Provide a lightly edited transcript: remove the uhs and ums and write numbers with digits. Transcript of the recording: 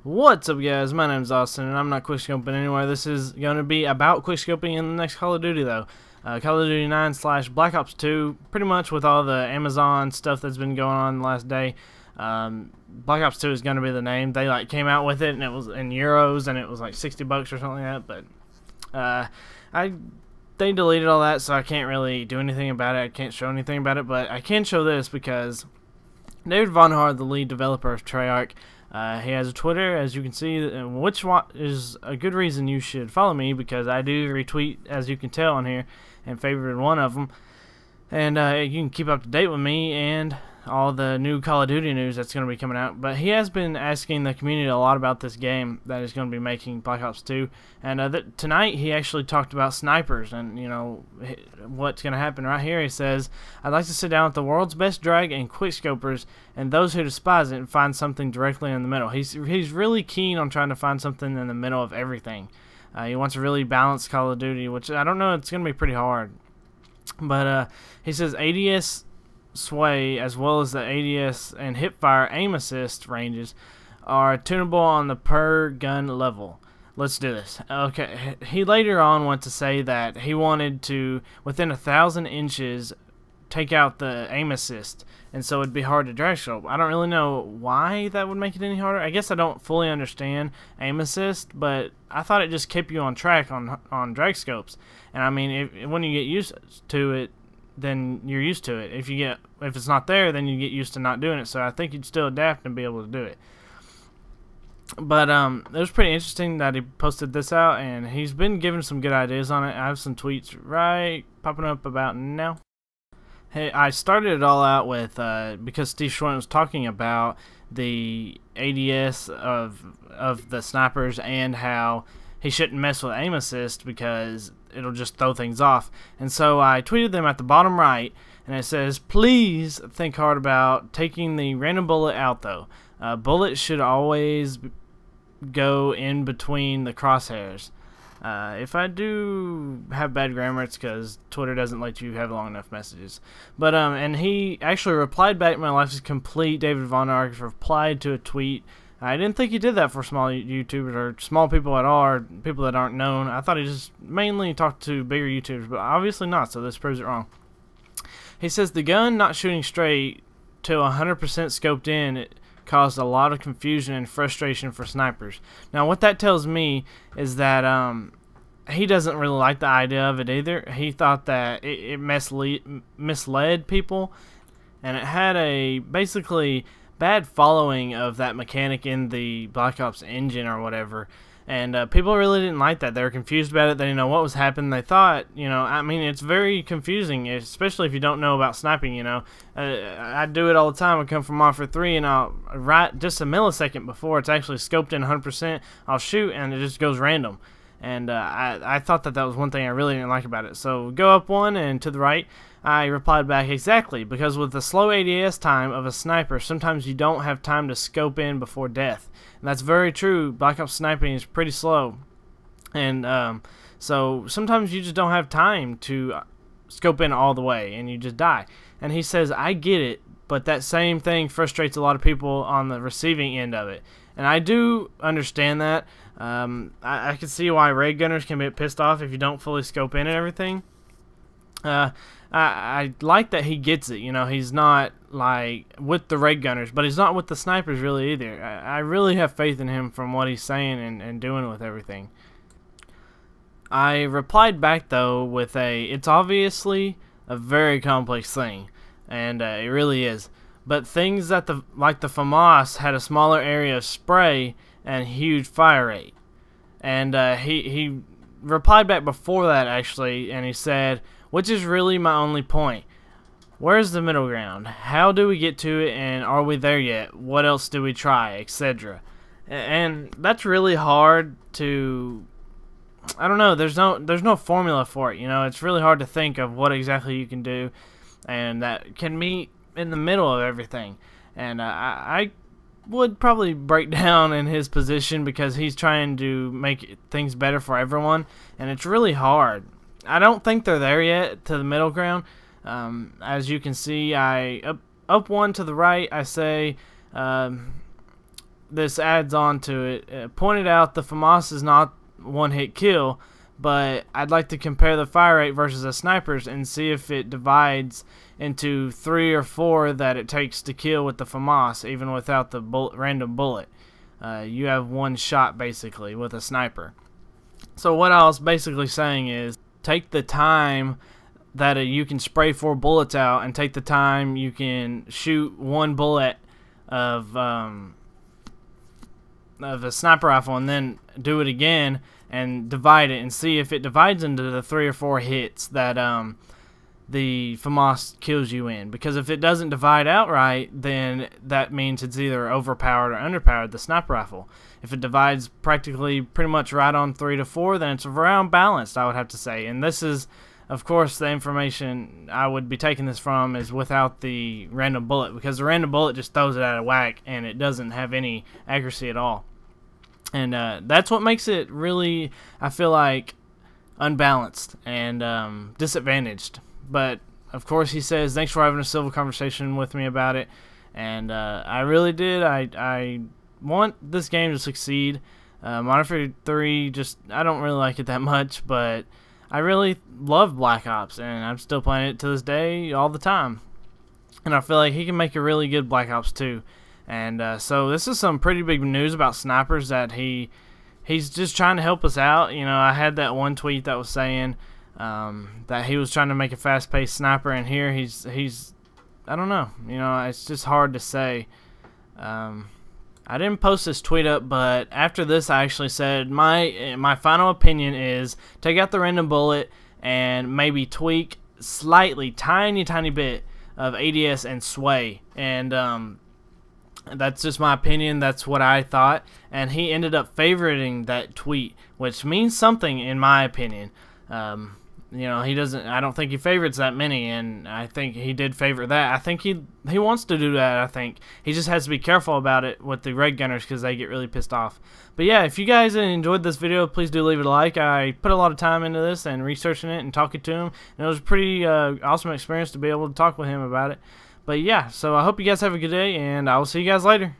What's up, guys? My name's Austin, and I'm not quickscoping anywhere. This is going to be about quickscoping in the next Call of Duty, though. Call of Duty 9 / Black Ops 2, pretty much with all the Amazon stuff that's been going on the last day. Black Ops 2 is going to be the name. They came out with it, and it was in euros, and it was like $60 or something like that. But they deleted all that, so I can't really do anything about it. I can't show anything about it, but I can show this because David Vonderhaar, the lead developer of Treyarch, he has a Twitter, as you can see, which is a good reason you should follow me, because I do retweet, as you can tell on here, and favorited one of them. And you can keep up to date with me and all the new Call of Duty news that's going to be coming out. But he has been asking the community a lot about this game that is going to be making Black Ops 2. And tonight he actually talked about snipers and, you know, what's going to happen right here. He says, "I'd like to sit down with the world's best drag and quickscopers and those who despise it and find something directly in the middle." He's really keen on trying to find something in the middle of everything. He wants a really balanced Call of Duty, which I don't know, it's going to be pretty hard. But he says ADS sway, as well as the ADS and hipfire aim assist ranges, are tunable on the per gun level. Let's do this. Okay, he later on went to say that he wanted to, within 1,000 inches, take out the aim assist, and so it'd be hard to drag scope. I don't really know why that would make it any harder. I guess I don't fully understand aim assist, but I thought it just kept you on track on drag scopes. And I mean, when you get used to it, then you're used to it. If it's not there, then you get used to not doing it. So I think you'd still adapt and be able to do it. But it was pretty interesting that he posted this out, and he's been giving some good ideas on it. I have some tweets right popping up about now. Hey, I started it all out with because Steve Schwinn was talking about the ADS of the snipers and how he shouldn't mess with aim assist because it'll just throw things off. And so I tweeted them at the bottom right, and it says, "Please think hard about taking the random bullet out, though. Bullets should always go in between the crosshairs." If I do have bad grammar, it's because Twitter doesn't let you have long enough messages. But and he actually replied back, "My life is complete." David Vonderhaar replied to a tweet. I didn't think he did that for small YouTubers or small people at all, or people that aren't known. I thought he just mainly talked to bigger YouTubers, but obviously not, so this proves it wrong. He says the gun not shooting straight till 100% scoped in, it caused a lot of confusion and frustration for snipers. Now what that tells me is that he doesn't really like the idea of it either. He thought that it misled people, and it had a basically bad following of that mechanic in the Black Ops engine or whatever. And people really didn't like that. They were confused about it. They didn't know what was happening. They thought, you know, I mean, it's very confusing, especially if you don't know about sniping, you know. I do it all the time. I come from Offer 3, and I'll, right just a millisecond before it's actually scoped in 100%, I'll shoot, and it just goes random. And I thought that was one thing I really didn't like about it. So go up one, and to the right, I replied back, "Exactly, because with the slow ADS time of a sniper, sometimes you don't have time to scope in before death." And that's very true. Black Ops sniping is pretty slow. And so sometimes you just don't have time to scope in all the way, and you just die. And he says, "I get it, but that same thing frustrates a lot of people on the receiving end of it." And I do understand that. I can see why raid gunners can get pissed off if you don't fully scope in and everything. I like that he gets it. You know, he's not like with the raid gunners, but he's not with the snipers really either. I really have faith in him from what he's saying and doing with everything. I replied back though with it's obviously a very complex thing, and it really is. But things that like the FAMAS had a smaller area of spray and huge fire rate. And he replied back before that actually, and he said, "Which is really my only point. Where's the middle ground? How do we get to it, and are we there yet? What else do we try, etc." And that's really hard to, I don't know, there's no formula for it, you know. It's really hard to think of what exactly you can do and that can meet in the middle of everything. And I would probably break down in his position because he's trying to make things better for everyone, and it's really hard. I don't think they're there yet to the middle ground. As you can see, I up one to the right, I say this adds on to it. Pointed out the FAMAS is not one-hit kill, but I'd like to compare the fire rate versus a sniper's and see if it divides into 3 or 4 that it takes to kill with the FAMAS, even without the random bullet. You have one shot basically with a sniper. So what I was basically saying is, take the time that you can spray 4 bullets out, and take the time you can shoot 1 bullet of a sniper rifle, and then do it again and divide it, and see if it divides into the 3 or 4 hits that the FAMAS kills you in. Because if it doesn't divide outright, then that means it's either overpowered or underpowered, the sniper rifle. If it divides practically pretty much right on 3 to 4, then it's around balanced, I would have to say. And this is, of course, the information I would be taking this from is without the random bullet, because the random bullet just throws it out of whack and it doesn't have any accuracy at all. And that's what makes it really, I feel like, unbalanced and disadvantaged. But of course, he says, thanks for having a civil conversation with me about it, and I really did. I want this game to succeed. Modern Warfare 3, just, I don't really like it that much, but I really love Black Ops, and I'm still playing it to this day all the time. And I feel like he can make a really good Black Ops 2. And so this is some pretty big news about snipers, that he's just trying to help us out. You know, I had that one tweet that was saying that he was trying to make a fast-paced sniper, and here he's I don't know. You know, it's just hard to say. I didn't post this tweet up, but after this, I actually said my final opinion is take out the random bullet and maybe tweak slightly, tiny bit of ADS and sway, and that's just my opinion. That's what I thought, and he ended up favoriting that tweet, which means something in my opinion. You know, he doesn't. I don't think he favorites that many, and I think he did favor that. I think he wants to do that. I think he just has to be careful about it with the red gunners, because they get really pissed off. But yeah, if you guys enjoyed this video, please do leave it a like. I put a lot of time into this and researching it and talking to him, and it was a pretty awesome experience to be able to talk with him about it. But yeah, so I hope you guys have a good day, and I will see you guys later.